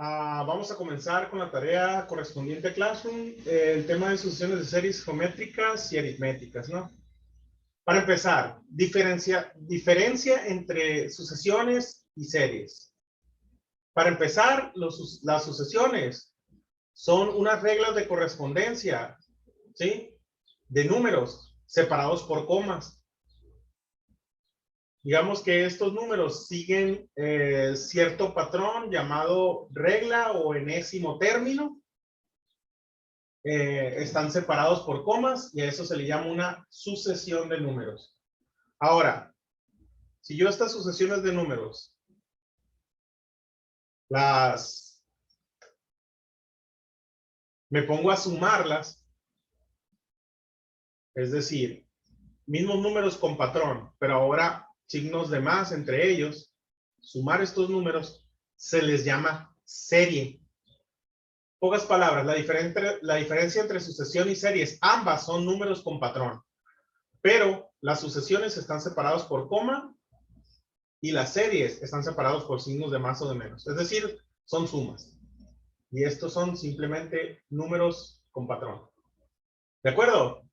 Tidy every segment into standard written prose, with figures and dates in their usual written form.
Vamos a comenzar con la tarea correspondiente a Classroom, el tema de sucesiones de series geométricas y aritméticas, ¿no? Para empezar, diferencia entre sucesiones y series. Para empezar, las sucesiones son unas reglas de correspondencia, ¿sí? De números separados por comas. Digamos que estos números siguen cierto patrón llamado regla o enésimo término. Están separados por comas y a eso se le llama una sucesión de números. Ahora, si yo estas sucesiones de números me pongo a sumarlas, es decir, mismos números con patrón, pero ahora signos de más entre ellos, sumar estos números se les llama serie. Pocas palabras, la diferencia entre sucesión y series, ambas son números con patrón, pero las sucesiones están separadas por coma y las series están separados por signos de más o de menos, es decir, son sumas. Y estos son simplemente números con patrón. ¿De acuerdo?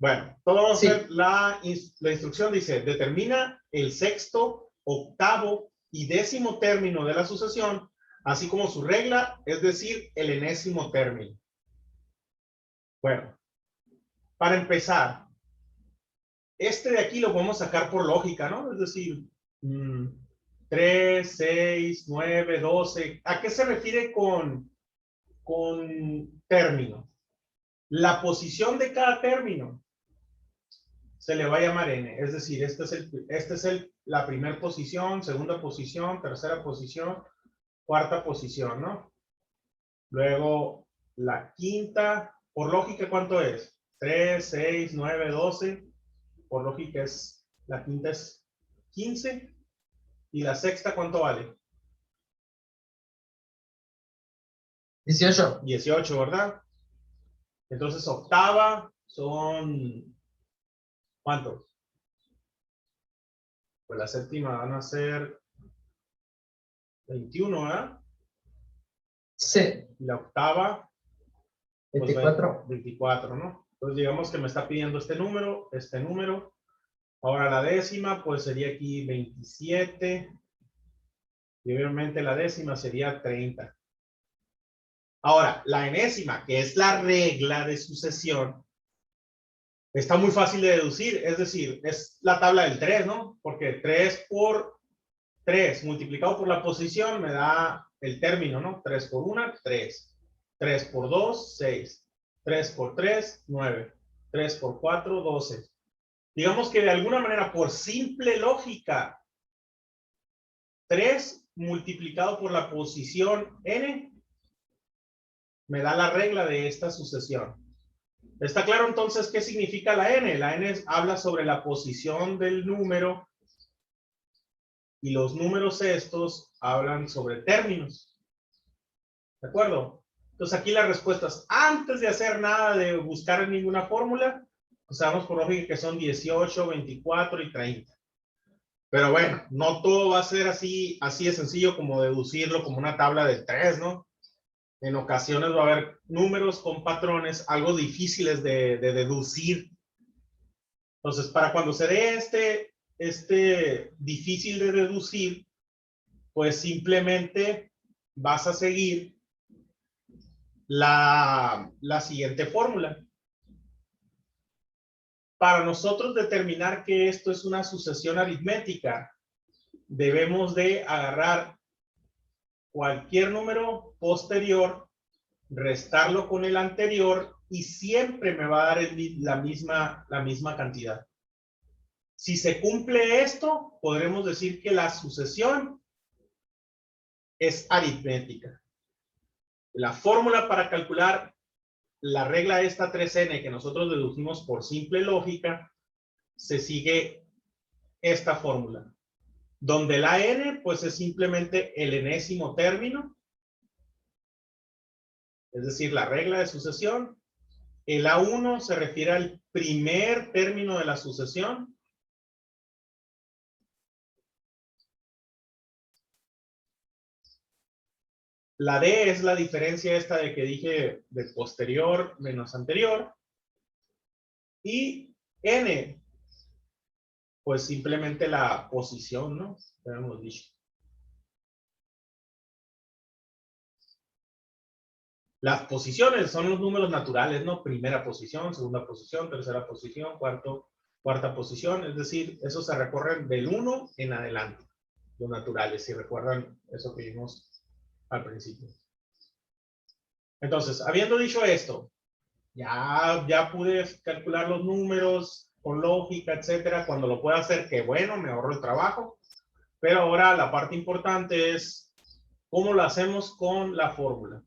Bueno, todo vamos a hacer. La instrucción dice, determina el sexto, octavo y décimo término de la sucesión, así como su regla, es decir, el enésimo término. Bueno, para empezar, este de aquí lo podemos sacar por lógica, ¿no? Es decir, 3, 6, 9, 12. ¿A qué se refiere con término? La posición de cada término se le va a llamar n, es decir, la primera posición, segunda posición, tercera posición, cuarta posición, ¿no? Luego la quinta, por lógica, ¿cuánto es? 3, 6, 9, 12. Por lógica la quinta es 15. ¿Y la sexta cuánto vale? 18. 18, ¿verdad? Entonces octava son... ¿cuántos? Pues la séptima van a ser 21, ¿verdad? Sí. Y la octava, 24. Pues 24, ¿no? Entonces digamos que me está pidiendo este número. Ahora la décima, pues sería aquí 27. Y obviamente la décima sería 30. Ahora, la enésima, que es la regla de sucesión, está muy fácil de deducir. Es decir, es la tabla del 3, ¿no? Porque 3 por 3 multiplicado por la posición me da el término, ¿no? 3 por 1, 3. 3 por 2, 6. 3 por 3, 9. 3 por 4, 12. Digamos que de alguna manera, por simple lógica, 3 multiplicado por la posición n me da la regla de esta sucesión. ¿Está claro entonces qué significa la n? La n habla sobre la posición del número y los números estos hablan sobre términos. ¿De acuerdo? Entonces aquí las respuestas, antes de hacer nada de buscar en ninguna fórmula, pues sabemos por lógica que son 18, 24 y 30. Pero bueno, no todo va a ser así de sencillo como deducirlo como una tabla de 3, ¿no? En ocasiones va a haber números con patrones algo difíciles de deducir. Entonces, para cuando se dé este difícil de deducir, pues simplemente vas a seguir la siguiente fórmula. Para nosotros determinar que esto es una sucesión aritmética, debemos de agarrar cualquier número posterior, restarlo con el anterior y siempre me va a dar la misma cantidad. Si se cumple esto, podremos decir que la sucesión es aritmética. La fórmula para calcular la regla esta 3n que nosotros dedujimos por simple lógica, se sigue esta fórmula, donde la n pues es simplemente el enésimo término, es decir, la regla de sucesión. El A1 se refiere al primer término de la sucesión. La D es la diferencia esta de que dije de posterior menos anterior. Y N, pues simplemente la posición, ¿no? Ya hemos dicho. Las posiciones son los números naturales, ¿no? Primera posición, segunda posición, tercera posición, cuarta posición. Es decir, esos se recorren del 1 en adelante. Los naturales, si recuerdan eso que vimos al principio. Entonces, habiendo dicho esto, ya pude calcular los números con lógica, etcétera. Cuando lo pueda hacer, qué bueno, me ahorro el trabajo. Pero ahora la parte importante es cómo lo hacemos con la fórmula.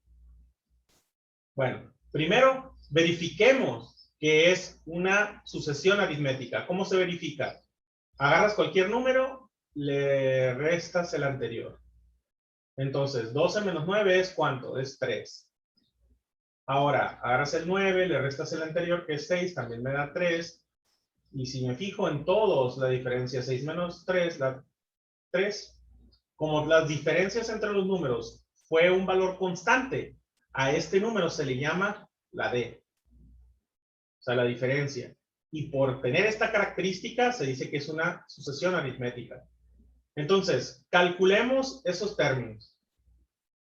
Bueno, primero verifiquemos que es una sucesión aritmética. ¿Cómo se verifica? Agarras cualquier número, le restas el anterior. Entonces, 12 menos 9 es ¿cuánto? Es 3. Ahora, agarras el 9, le restas el anterior, que es 6, también me da 3. Y si me fijo en todos, la diferencia 6 menos 3 da 3. Como las diferencias entre los números fue un valor constante, a este número se le llama la D. O sea, la diferencia. Y por tener esta característica, se dice que es una sucesión aritmética. Entonces, calculemos esos términos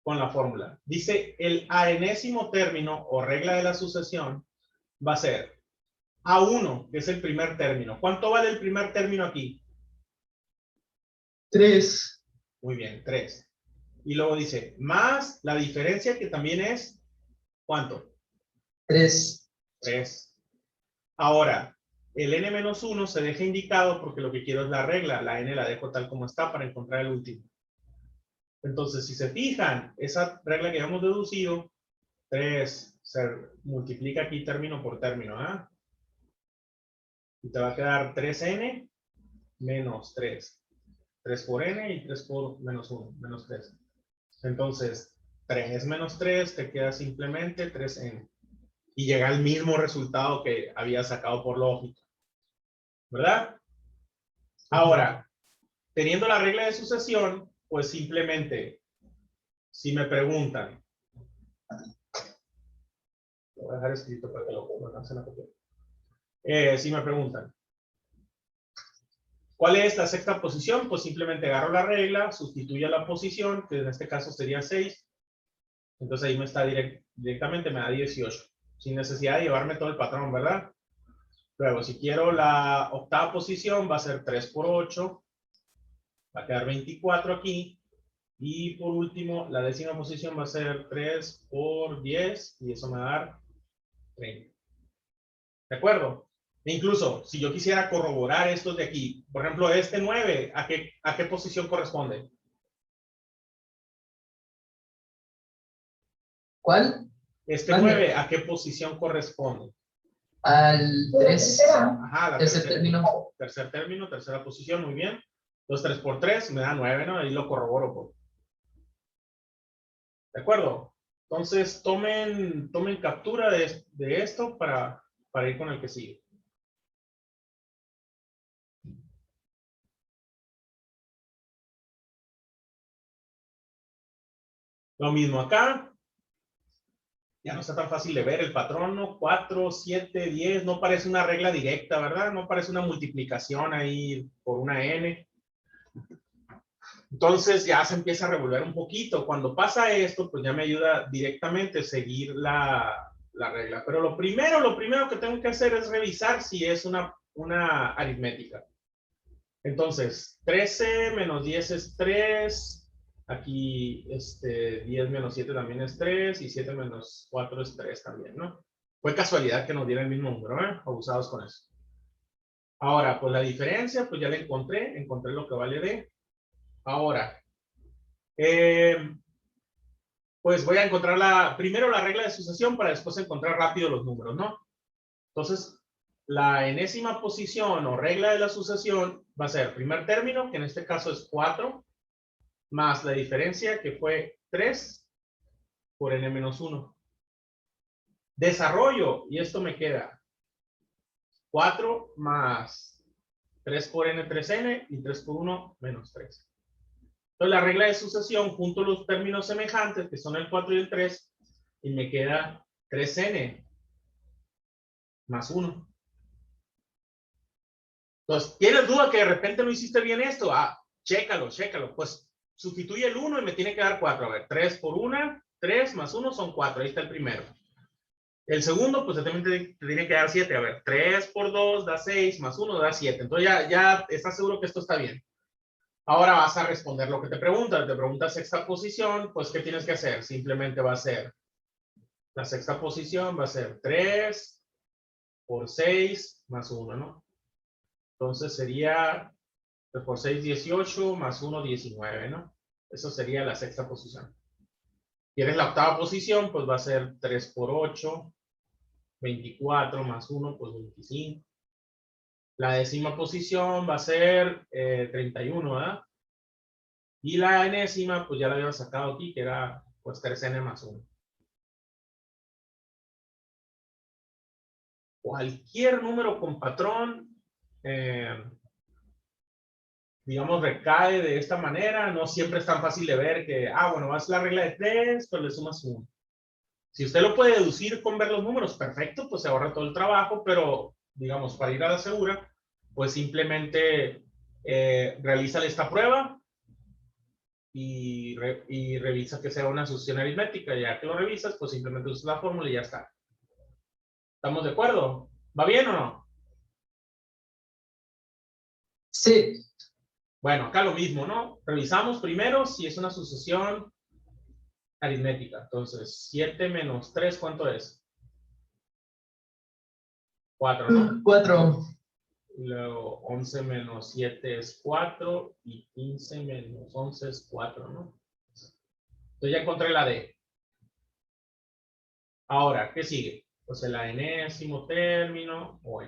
con la fórmula. Dice, el enésimo término o regla de la sucesión va a ser A1, que es el primer término. ¿Cuánto vale el primer término aquí? 3. Muy bien, 3. Y luego dice, más la diferencia que también es, ¿cuánto? 3. 3. Ahora, el n-1 se deja indicado porque lo que quiero es la regla. La n la dejo tal como está para encontrar el último. Entonces, si se fijan, esa regla que hemos deducido, 3 se multiplica aquí término por término, ¿ah? Y te va a quedar 3n menos 3. 3 por n y 3 por menos 1, menos 3. Entonces, 3 menos 3 te queda simplemente 3n. Y llega al mismo resultado que había sacado por lógica. ¿Verdad? Ahora, teniendo la regla de sucesión, pues simplemente, si me preguntan, lo voy a dejar escrito para que lo pongan en la copia. Si me preguntan, ¿cuál es la sexta posición? Pues simplemente agarro la regla, sustituyo la posición, que en este caso sería 6. Entonces ahí me está directamente, me da 18. Sin necesidad de llevarme todo el patrón, ¿verdad? Luego, si quiero la octava posición, va a ser 3 por 8. Va a quedar 24 aquí. Y por último, la décima posición va a ser 3 por 10. Y eso me va a dar 30. ¿De acuerdo? E incluso, si yo quisiera corroborar estos de aquí, por ejemplo, este 9, ¿a qué posición corresponde? ¿Cuál? Este 9, ¿a qué posición corresponde? Al 3. Ajá, la Tercer término. Tercer término, tercera posición, muy bien. Entonces 3 por 3 me da 9, ¿no? Ahí lo corroboro. ¿De acuerdo? Entonces tomen captura de esto para ir con el que sigue. Lo mismo acá. Ya no está tan fácil de ver el patrón, ¿no? 4, 7, 10, no parece una regla directa, ¿verdad? No parece una multiplicación ahí por una n. Entonces ya se empieza a revolver un poquito. Cuando pasa esto, pues ya me ayuda directamente a seguir la regla. Pero lo primero que tengo que hacer es revisar si es una aritmética. Entonces, 13 menos 10 es 3. Aquí 10 menos 7 también es 3 y 7 menos 4 es 3 también, ¿no? Fue casualidad que nos diera el mismo número, ¿eh? Abusados con eso. Ahora, pues la diferencia, pues ya la encontré lo que vale D. Ahora, pues voy a encontrar primero la regla de sucesión para después encontrar rápido los números, ¿no? Entonces, la enésima posición o regla de la sucesión va a ser primer término, que en este caso es 4, más la diferencia que fue 3 por n-1. Desarrollo, y esto me queda 4 más 3 por n, 3n, y 3 por 1, menos 3. Entonces la regla de sucesión, junto los términos semejantes, que son el 4 y el 3, y me queda 3n más 1. Entonces, ¿tienes duda que de repente no hiciste bien esto? Ah, chécalo. Pues sustituye el 1 y me tiene que dar 4. A ver, 3 por 1, 3 más 1 son 4. Ahí está el primero. El segundo, pues también te tiene que dar 7. A ver, 3 por 2 da 6, más 1 da 7. Entonces ya estás seguro que esto está bien. Ahora vas a responder lo que te pregunta. Te pregunta sexta posición, pues ¿qué tienes que hacer? Simplemente va a ser, la sexta posición va a ser 3 por 6 más 1, ¿no? Entonces sería 3 por 6, 18, más 1, 19, ¿no? Eso sería la sexta posición. ¿Quieres la octava posición? Pues va a ser 3 por 8, 24, más 1, pues 25. La décima posición va a ser 31, ¿verdad? Y la enésima, pues ya la habíamos sacado aquí, que era pues 3n más 1. Cualquier número con patrón, digamos, recae de esta manera. No siempre es tan fácil de ver que, bueno, vas a la regla de 3, pues le sumas 1. Si usted lo puede deducir con ver los números, perfecto, pues se ahorra todo el trabajo, pero, digamos, para ir a la segura, pues simplemente realízale esta prueba y revisa que sea una sucesión aritmética. Ya que lo revisas, pues simplemente usas la fórmula y ya está. ¿Estamos de acuerdo? ¿Va bien o no? Sí. Bueno, acá lo mismo, ¿no? Revisamos primero si es una sucesión aritmética. Entonces, 7 menos 3, ¿cuánto es? 4, ¿no? 4. Y luego 11 menos 7 es 4 y 15 menos 11 es 4, ¿no? Entonces ya encontré la D. Ahora, ¿qué sigue? Pues el enésimo término o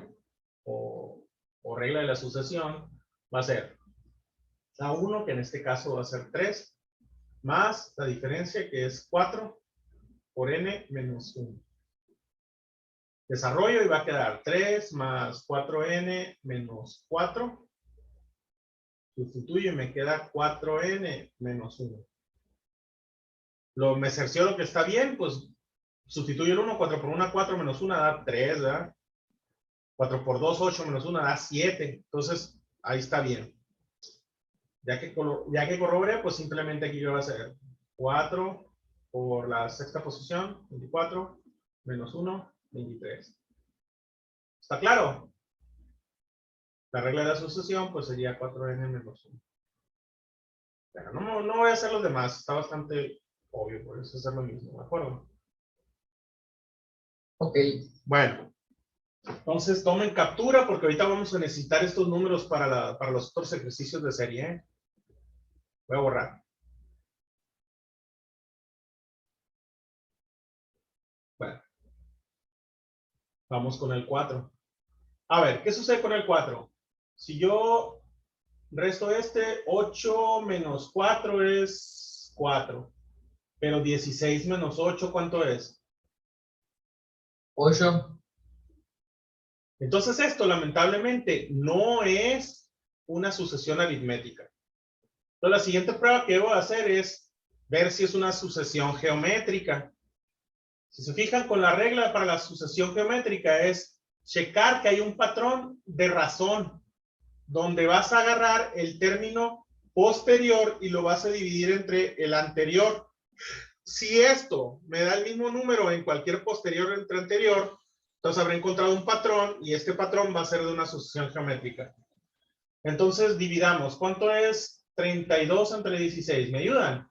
regla de la sucesión va a ser la 1, que en este caso va a ser 3, más la diferencia que es 4 por n menos 1. Desarrollo y va a quedar 3 más 4n menos 4. Sustituyo y me queda 4n menos 1. Me cercioro que está bien, pues sustituyo el 1, 4 por 1, 4 menos 1 da 3, ¿verdad? 4 por 2, 8 menos 1 da 7. Entonces, ahí está bien. Ya que corroboré, pues simplemente aquí yo voy a hacer 4 por la sexta posición, 24, menos 1, 23. ¿Está claro? La regla de la sucesión, pues sería 4n menos 1. Pero no voy a hacer los demás, está bastante obvio, por eso hacer lo mismo, ¿de acuerdo? Ok. Bueno, entonces tomen captura porque ahorita vamos a necesitar estos números para los otros ejercicios de serie, ¿eh? Voy a borrar. Bueno, vamos con el 4. A ver, ¿qué sucede con el 4? Si yo resto 8 menos 4 es 4. Pero 16 menos 8, ¿cuánto es? 8. Entonces esto, lamentablemente, no es una sucesión aritmética. Entonces la siguiente prueba que debo hacer es ver si es una sucesión geométrica. Si se fijan, con la regla para la sucesión geométrica es checar que hay un patrón de razón, donde vas a agarrar el término posterior y lo vas a dividir entre el anterior. Si esto me da el mismo número en cualquier posterior entre anterior, entonces habré encontrado un patrón y este patrón va a ser de una sucesión geométrica. Entonces dividamos. ¿Cuánto es 32 entre 16? ¿Me ayudan?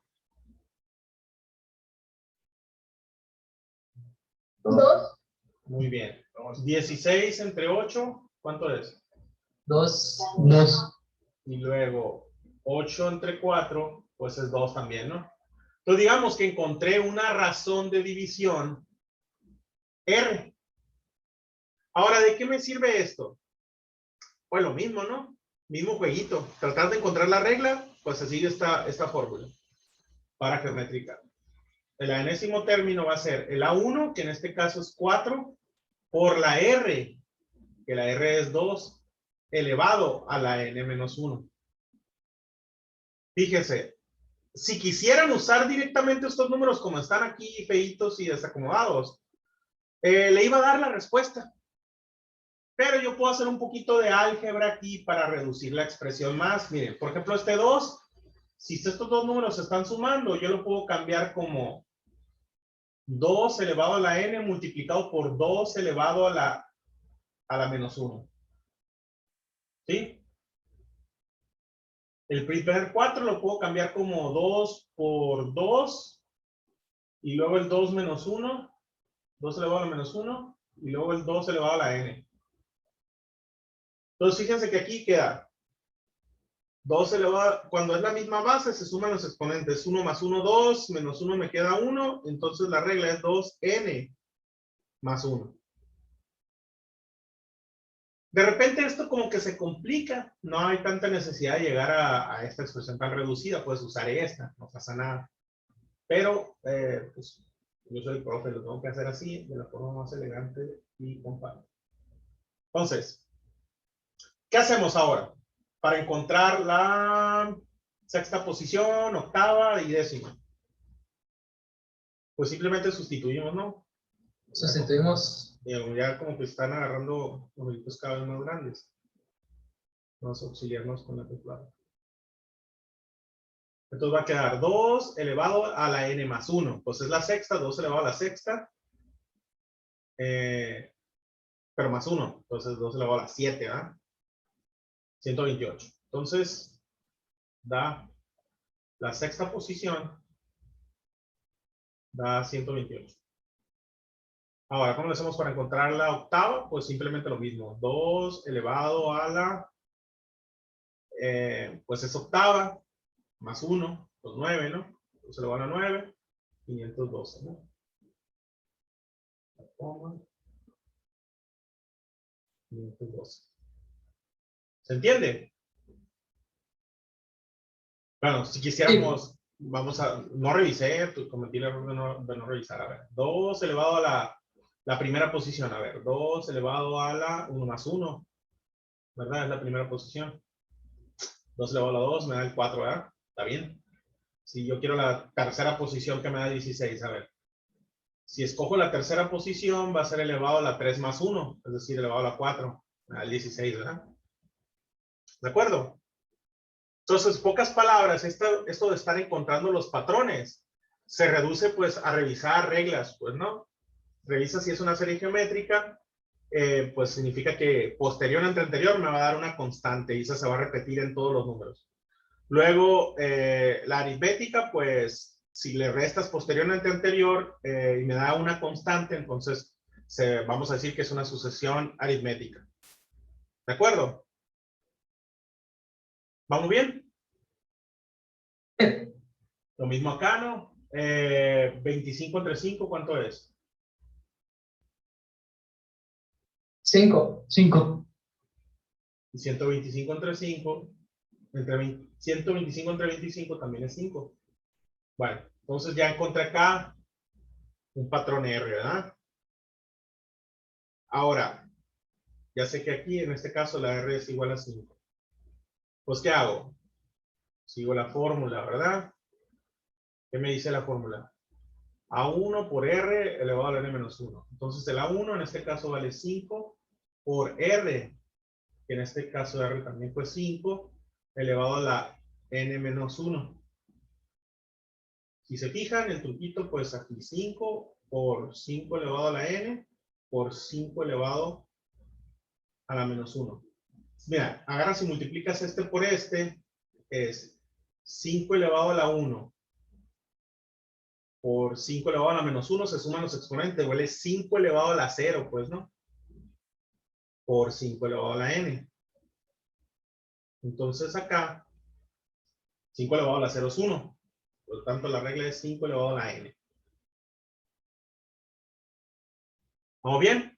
2. Muy bien. 16 entre 8, ¿cuánto es? 2. 2. Y luego 8 entre 4, pues es 2 también, ¿no? Entonces digamos que encontré una razón de división R. Ahora, ¿de qué me sirve esto? Pues lo mismo, ¿no? Mismo jueguito. Tratar de encontrar la regla, pues se sigue esta fórmula para geométrica. El enésimo término va a ser el A1, que en este caso es 4, por la R, que la R es 2, elevado a la N menos 1. Fíjese, si quisieran usar directamente estos números como están aquí, feitos y desacomodados, le iba a dar la respuesta. Pero yo puedo hacer un poquito de álgebra aquí para reducir la expresión más. Miren, por ejemplo, este 2, si estos dos números se están sumando, yo lo puedo cambiar como 2 elevado a la n multiplicado por 2 elevado a la menos 1. ¿Sí? El primer 4 lo puedo cambiar como 2 por 2 y luego el 2 menos 1, 2 elevado a la menos 1 y luego el 2 elevado a la n. Entonces fíjense que aquí queda 2 elevado, cuando es la misma base se suman los exponentes, 1 más 1, 2, menos 1 me queda 1, entonces la regla es 2n más 1. De repente esto como que se complica, no hay tanta necesidad de llegar a esta expresión tan reducida, puedes usar esta, no pasa nada. Pero, pues, yo soy el profe, lo tengo que hacer así, de la forma más elegante y compacta. Entonces, ¿qué hacemos ahora? Para encontrar la sexta posición, octava y décima. Pues simplemente sustituimos, ¿no? Sustituimos. Ya como que están agarrando numeritos cada vez más grandes. Vamos a auxiliarnos con la calculadora. Entonces va a quedar 2 elevado a la n más 1. Pues es la sexta, 2 elevado a la sexta. Pero más 1. Entonces 2 elevado a la 7, ¿verdad? 128. Entonces da la sexta posición. Da 128. Ahora, ¿cómo lo hacemos para encontrar la octava? Pues simplemente lo mismo. 2 elevado a la... pues es octava. Más 1, pues 9, ¿no? 2 elevado a la 9. 512, ¿no? 512. ¿Se entiende? Bueno, si quisiéramos, vamos a, no revisé, cometí el error de no revisar. A ver, 2 elevado a la primera posición. A ver, 2 elevado a la 1 más 1. ¿Verdad? Es la primera posición. 2 elevado a la 2 me da el 4, ¿verdad? Está bien. Si yo quiero la tercera posición que me da 16, a ver. Si escojo la tercera posición, va a ser elevado a la 3 más 1, es decir, elevado a la 4, me da el 16, ¿verdad? ¿De acuerdo? Entonces, pocas palabras, esto de estar encontrando los patrones se reduce pues a revisar reglas, pues, ¿no? Revisa si es una serie geométrica, pues significa que posterior entre anterior me va a dar una constante y esa se va a repetir en todos los números. Luego, la aritmética, pues, si le restas posterior entre anterior y me da una constante, entonces vamos a decir que es una sucesión aritmética. ¿De acuerdo? ¿Vamos bien? Lo mismo acá, ¿no? 25 entre 5, ¿cuánto es? 5. 5. Y 125 entre 5, 125 entre 25 también es 5. Bueno, entonces ya encontré acá un patrón R, ¿verdad? Ahora, ya sé que aquí, en este caso, la R es igual a 5. Pues, ¿qué hago? Sigo la fórmula, ¿verdad? ¿Qué me dice la fórmula? A1 por R elevado a la n menos 1. Entonces, el A1 en este caso vale 5 por R, que en este caso R también fue 5, elevado a la n menos 1. Si se fijan, el truquito, pues aquí 5 por 5 elevado a la n por 5 elevado a la menos 1. Mira, agarras y multiplicas este por este, es 5 elevado a la 1 por 5 elevado a la menos 1, se suman los exponentes, huele 5 elevado a la 0, pues, ¿no? Por 5 elevado a la n. Entonces acá, 5 elevado a la 0 es 1. Por lo tanto, la regla es 5 elevado a la n. ¿Vamos bien?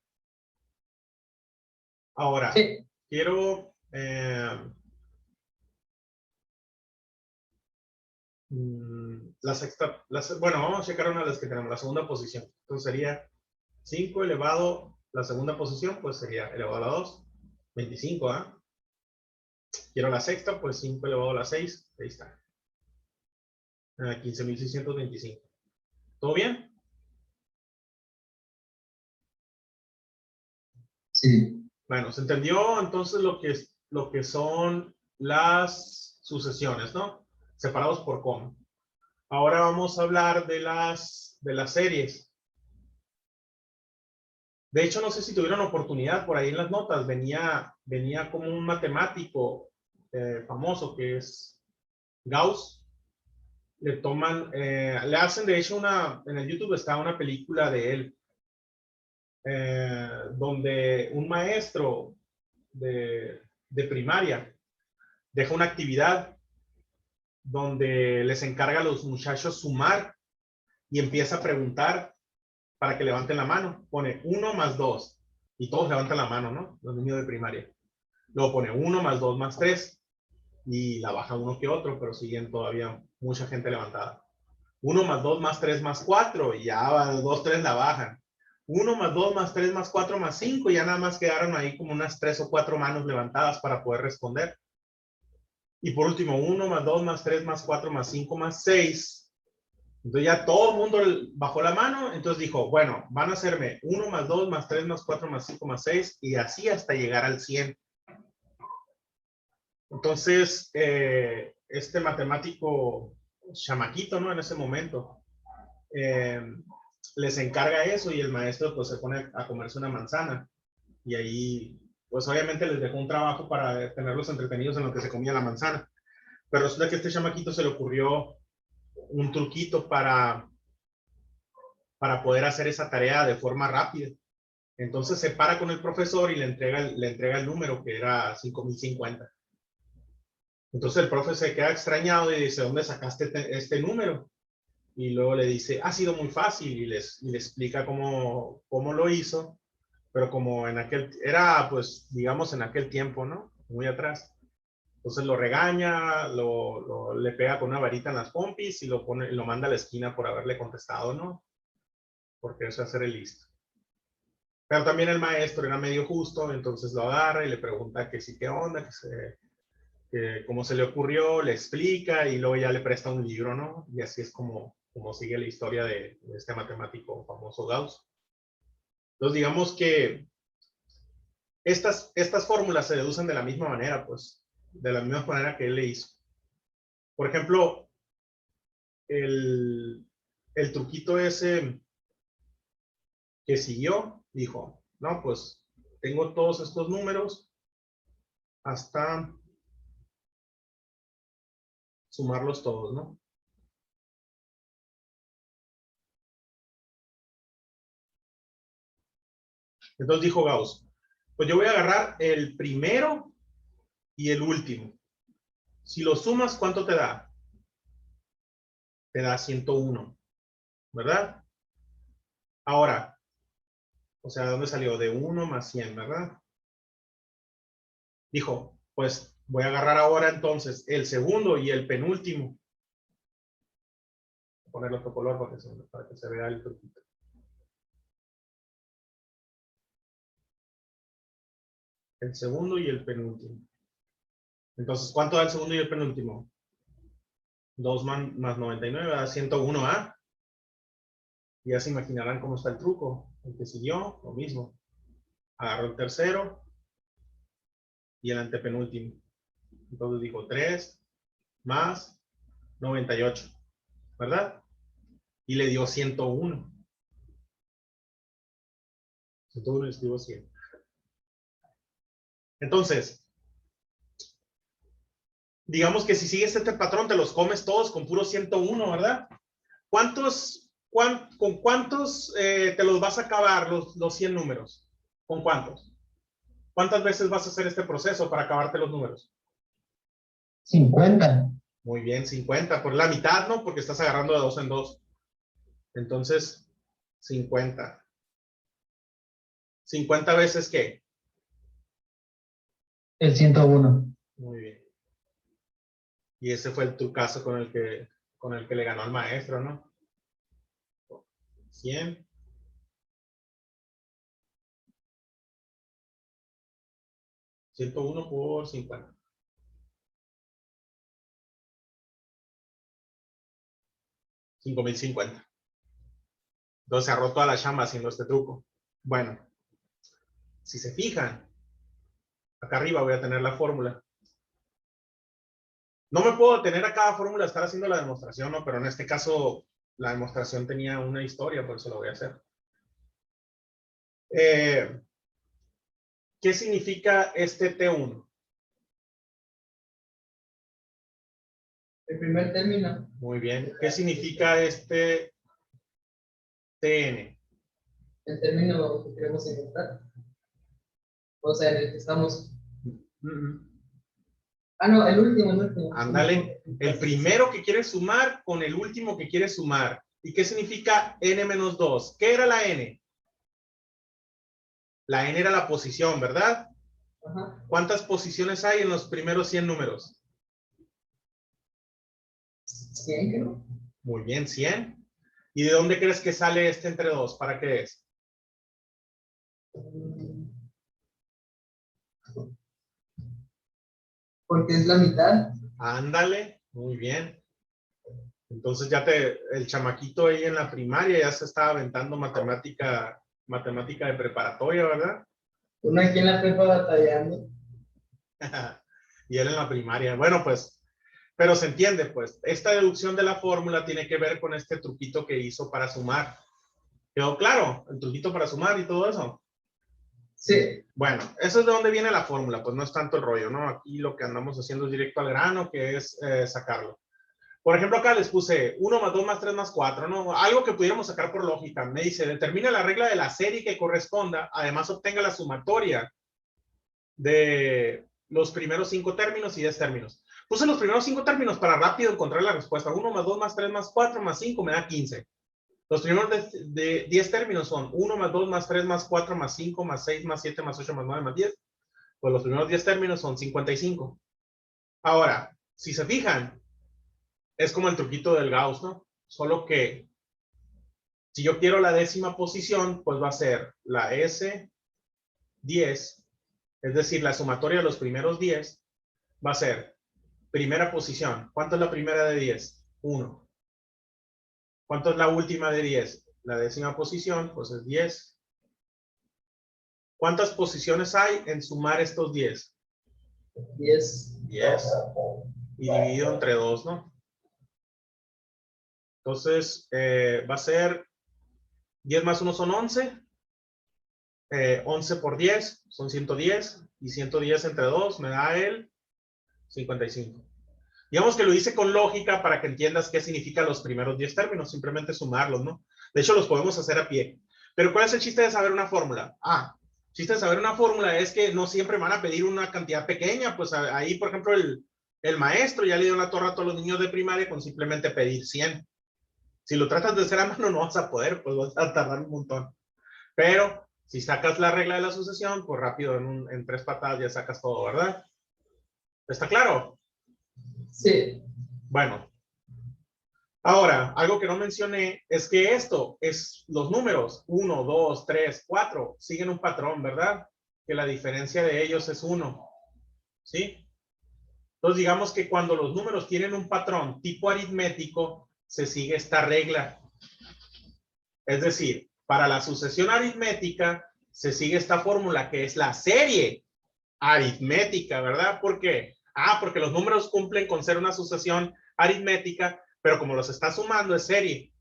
Ahora, Sí. quiero... la sexta, bueno, vamos a checar una de las que tenemos, la segunda posición. Entonces sería 5 elevado, la segunda posición, pues sería elevado a la 2, 25, ¿ah? Quiero la sexta, pues 5 elevado a la 6, ahí está. 15,625. ¿Todo bien? Sí. Bueno, se entendió entonces lo que son las sucesiones, ¿no? Separados por coma. Ahora vamos a hablar de las series. De hecho, no sé si tuvieron oportunidad, por ahí en las notas venía como un matemático famoso que es Gauss. Le hacen de hecho en el YouTube está una película de él, donde un maestro de primaria deja una actividad donde les encarga a los muchachos sumar y empieza a preguntar para que levanten la mano. Pone 1 más 2 y todos levantan la mano, ¿no? Los niños de primaria. Luego pone 1 más 2 más 3 y la baja uno que otro, pero siguen todavía mucha gente levantada. 1 más 2 más 3 más 4 y ya 2, 3 la bajan. 1 más 2 más 3 más 4 más 5 y ya nada más quedaron ahí como unas 3 o 4 manos levantadas para poder responder. Y por último, 1 más 2 más 3 más 4 más 5 más 6. Entonces ya todo el mundo bajó la mano, entonces dijo, bueno, van a hacerme 1 más 2 más 3 más 4 más 5 más 6 y así hasta llegar al 100. Entonces, este matemático chamaquito, ¿no? En ese momento, les encarga eso y el maestro pues se pone a comerse una manzana y ahí pues obviamente les dejó un trabajo para tenerlos entretenidos en lo que se comía la manzana. Pero resulta que a este chamaquito se le ocurrió un truquito para poder hacer esa tarea de forma rápida. Entonces se para con el profesor y le entrega el número que era 5,050. Entonces el profe se queda extrañado y dice, ¿dónde sacaste este número? Y luego le dice, ha sido muy fácil y le explica cómo lo hizo, pero como era pues digamos en aquel tiempo, ¿no? Muy atrás. Entonces lo regaña, le pega con una varita en las pompis y lo manda a la esquina por haberle contestado, ¿no? Porque eso es hacer el listo. Pero también el maestro era medio justo, entonces lo agarra y le pregunta que sí, qué onda, que cómo se le ocurrió, le explica y luego ya le presta un libro, ¿no? Y así es como sigue la historia de este matemático famoso Gauss. Entonces digamos que estas fórmulas se deducen de la misma manera, pues, de la misma manera que él le hizo. Por ejemplo, el truquito ese que siguió, dijo, no, pues tengo todos estos números hasta sumarlos todos, ¿no? Entonces dijo Gauss, pues yo voy a agarrar el primero y el último. Si lo sumas, ¿cuánto te da? Te da 101, ¿verdad? Ahora, o sea, ¿de dónde salió? De 1 más 100, ¿verdad? Dijo, pues voy a agarrar ahora entonces el segundo y el penúltimo. Voy a ponerlo otro color para que se vea el truquito. El segundo y el penúltimo. Entonces, ¿cuánto da el segundo y el penúltimo? 2 más 99 da 101, ¿ah? Y ya se imaginarán cómo está el truco. El que siguió, lo mismo. Agarró el tercero y el antepenúltimo. Entonces dijo 3 más 98, ¿verdad? Y le dio 101. 101 y escribo 100. Entonces, digamos que si sigues este patrón, te los comes todos con puro 101, ¿verdad? ¿Con cuántos te los vas a acabar los 100 números? ¿Con cuántos? ¿Cuántas veces vas a hacer este proceso para acabarte los números? 50. Muy bien, 50. Por la mitad, ¿no? Porque estás agarrando de 2 en 2. Entonces, 50. 50 veces ¿qué? El 101. Muy bien. Y ese fue tu caso con el que le ganó al maestro, ¿no? 100. 101 por 50. 5050. Entonces se ahorró toda la chamba haciendo este truco. Bueno, si se fijan, acá arriba voy a tener la fórmula. No me puedo detener a cada fórmula estar haciendo la demostración, ¿no? Pero en este caso la demostración tenía una historia, por eso lo voy a hacer. ¿Qué significa este T1? El primer término. Muy bien. ¿Qué significa este TN? El término que queremos encontrar. O sea, en el que estamos. Ah, no, el último. Ándale. El primero que quiere sumar con el último que quiere sumar. ¿Y qué significa n-2? ¿Qué era la n? La n era la posición, ¿verdad? Ajá. ¿Cuántas posiciones hay en los primeros 100 números? 100, creo. Muy bien, 100. ¿Y de dónde crees que sale este entre 2? ¿Para qué es? Porque es la mitad. Ándale, muy bien. Entonces ya el chamaquito ahí en la primaria ya se estaba aventando matemática de preparatoria, ¿verdad? Uno aquí en la prepa batallando. Y él en la primaria. Bueno, pues, pero se entiende, pues. Esta deducción de la fórmula tiene que ver con este truquito que hizo para sumar. ¿Quedó claro? El truquito para sumar y todo eso. Sí. Bueno, eso es de dónde viene la fórmula, pues no es tanto el rollo, ¿no? Aquí lo que andamos haciendo es directo al grano, que es sacarlo. Por ejemplo, acá les puse 1 más 2 más 3 más 4, ¿no? Algo que pudiéramos sacar por lógica. Me dice, determina la regla de la serie que corresponda, además obtenga la sumatoria de los primeros 5 términos y 10 términos. Puse los primeros 5 términos para rápido encontrar la respuesta. 1 más 2 más 3 más 4 más 5 me da 15. Los primeros de 10 términos son 1 más 2 más 3 más 4 más 5 más 6 más 7 más 8 más 9 más 10. Pues los primeros 10 términos son 55. Ahora, si se fijan, es como el truquito del Gauss, ¿no? Solo que si yo quiero la décima posición, pues va a ser la S10, es decir, la sumatoria de los primeros 10 va a ser primera posición. ¿Cuánto es la primera de 10? 1. ¿Cuánto es la última de 10? La décima posición, pues es 10. ¿Cuántas posiciones hay en sumar estos 10? 10. 10. Y dividido entre 2, ¿no? Entonces, va a ser 10 más 1 son 11. 11 por 10 son 110. Y 110 entre 2 me da el 55. Digamos que lo hice con lógica para que entiendas qué significa los primeros 10 términos. Simplemente sumarlos, ¿no? De hecho, los podemos hacer a pie. Pero ¿cuál es el chiste de saber una fórmula? El chiste de saber una fórmula es que no siempre van a pedir una cantidad pequeña. Pues ahí, por ejemplo, el maestro ya le dio la torre a todos los niños de primaria con simplemente pedir 100. Si lo tratas de hacer a mano, no vas a poder, pues vas a tardar un montón. Pero si sacas la regla de la sucesión, pues rápido en 3 patadas ya sacas todo, ¿verdad? ¿Está claro? Sí. Bueno. Ahora, algo que no mencioné es que esto es los números 1, 2, 3, 4, siguen un patrón, ¿verdad? Que la diferencia de ellos es 1. ¿Sí? Entonces, digamos que cuando los números tienen un patrón tipo aritmético, se sigue esta regla. Es decir, para la sucesión aritmética, se sigue esta fórmula que es la serie aritmética, ¿verdad? ¿Por qué? Porque los números cumplen con ser una sucesión aritmética, pero como los está sumando es serie.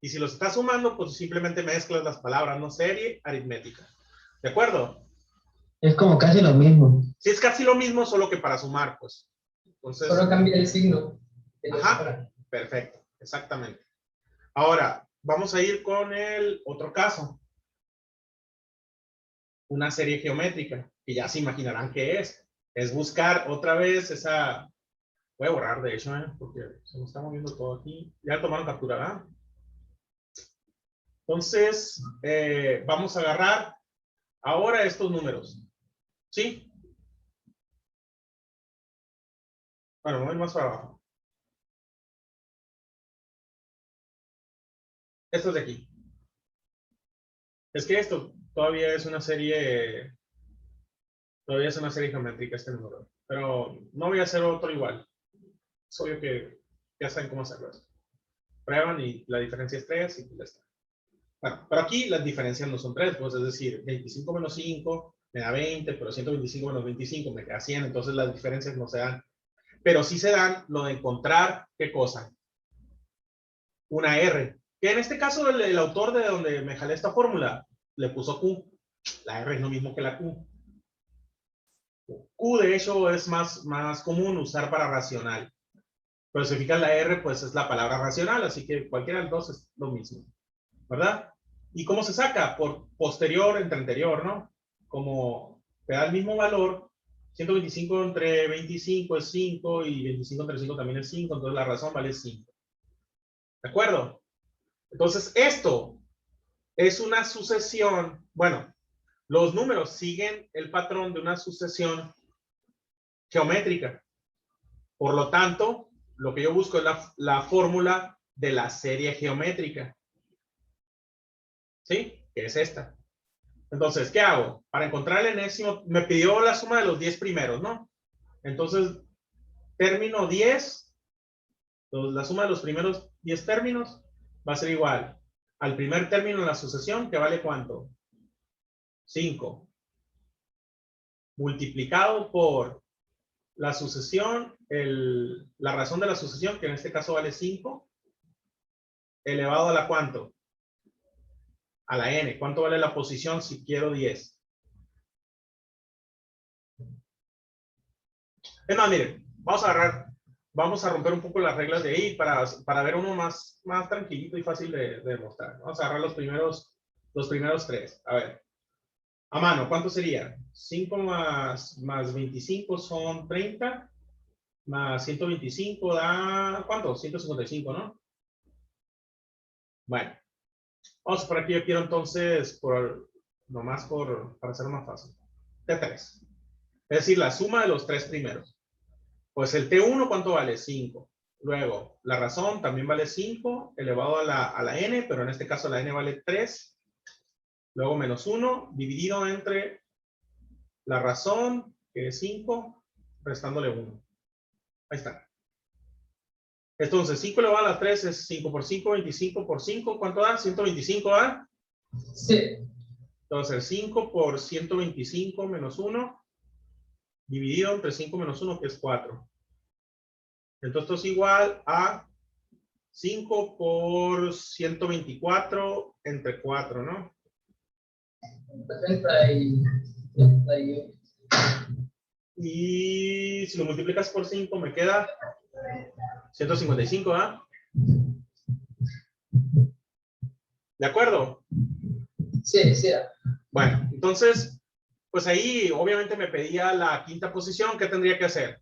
Y si los está sumando, pues simplemente mezclas las palabras, ¿no? Serie aritmética. ¿De acuerdo? Es como casi lo mismo. Sí, es casi lo mismo, solo que para sumar, pues. Entonces, Solo cambia el signo. Ajá, perfecto, exactamente. Ahora, vamos a ir con el otro caso. Una serie geométrica, que ya se imaginarán qué es. Es buscar otra vez esa... Voy a borrar, de hecho, porque se me está moviendo todo aquí. Ya tomaron captura, ¿verdad? Entonces, vamos a agarrar ahora estos números. ¿Sí? Bueno, me voy más para abajo. Estos de aquí. Es que esto todavía es una serie... Todavía es una serie geométrica este número. Pero no voy a hacer otro igual. Es obvio que ya saben cómo hacerlo. prueban y la diferencia es 3 y ya está. Bueno, pero aquí las diferencias no son 3, pues es decir, 25 menos 5 me da 20, pero 125 menos 25 me queda 100, entonces las diferencias no se dan. Pero sí se dan lo de encontrar, ¿qué cosa? Una R. Que en este caso el autor de donde me jalé esta fórmula le puso Q. La R es lo mismo que la Q. Q de hecho es más común usar para racional. Pero si fijan la R, pues es la palabra racional, así que cualquiera de los dos es lo mismo. ¿Verdad? ¿Y cómo se saca? Por posterior entre anterior, ¿no? Como te da el mismo valor, 125 entre 25 es 5 y 25 entre 5 también es 5, entonces la razón vale 5. ¿De acuerdo? Entonces esto es una sucesión, bueno, los números siguen el patrón de una sucesión geométrica. Por lo tanto, lo que yo busco es la fórmula de la serie geométrica. ¿Sí? Que es esta. Entonces, ¿qué hago? Para encontrar el enésimo, me pidió la suma de los 10 primeros, ¿no? Entonces, término 10, entonces, la suma de los primeros 10 términos va a ser igual al primer término de la sucesión, que vale ¿cuánto? 5. Multiplicado por la sucesión, la razón de la sucesión, que en este caso vale 5, elevado a la ¿cuánto? A la n. ¿Cuánto vale la posición si quiero 10? Es más, miren, vamos a romper un poco las reglas de ahí para ver uno más tranquilito y fácil de demostrar. Vamos a agarrar los primeros 3. A ver, a mano, ¿cuánto sería? 5 más 25 son 30, más 125 da, ¿cuánto? 155, ¿no? Bueno, vamos por aquí, yo quiero entonces, para hacerlo más fácil, T3. Es decir, la suma de los 3 primeros. Pues el T1, ¿cuánto vale? 5. Luego, la razón también vale 5, elevado a la n, pero en este caso la n vale 3. Luego menos 1, dividido entre la razón, que es 5, restándole 1. Ahí está. Entonces, 5 elevado a la 3 es 5 por 5, 25 por 5. ¿Cuánto da? 125, ¿da? Sí. Entonces, 5 por 125 menos 1, dividido entre 5 menos 1, que es 4. Entonces, esto es igual a 5 por 124 entre 4, ¿no? 38. Y si lo multiplicas por 5 me queda 155, ¿ah? ¿De acuerdo? Sí, sí. Bueno, entonces, pues ahí obviamente me pedía la quinta posición. ¿Qué tendría que hacer?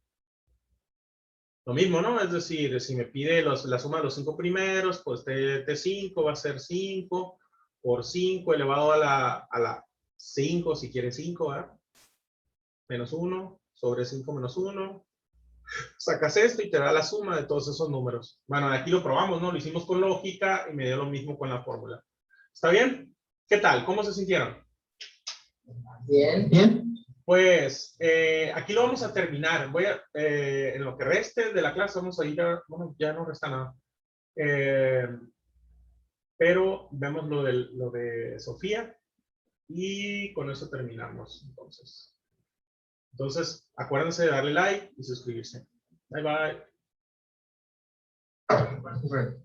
Lo mismo, ¿no? Es decir, si me pide la suma de los 5 primeros, pues T5 va a ser 5 por 5 elevado a la 5, si quiere 5, ¿ah? Menos 1 sobre 5 menos 1. Sacas esto y te da la suma de todos esos números. Bueno, aquí lo probamos, ¿no? Lo hicimos con lógica y me dio lo mismo con la fórmula. ¿Está bien? ¿Qué tal? ¿Cómo se sintieron? Bien. Bien. Pues aquí lo vamos a terminar. En lo que reste de la clase vamos a ir a, bueno, ya no resta nada. Pero vemos lo de Sofía y con eso terminamos. Entonces, acuérdense de darle like y suscribirse. Bye, bye. Bueno.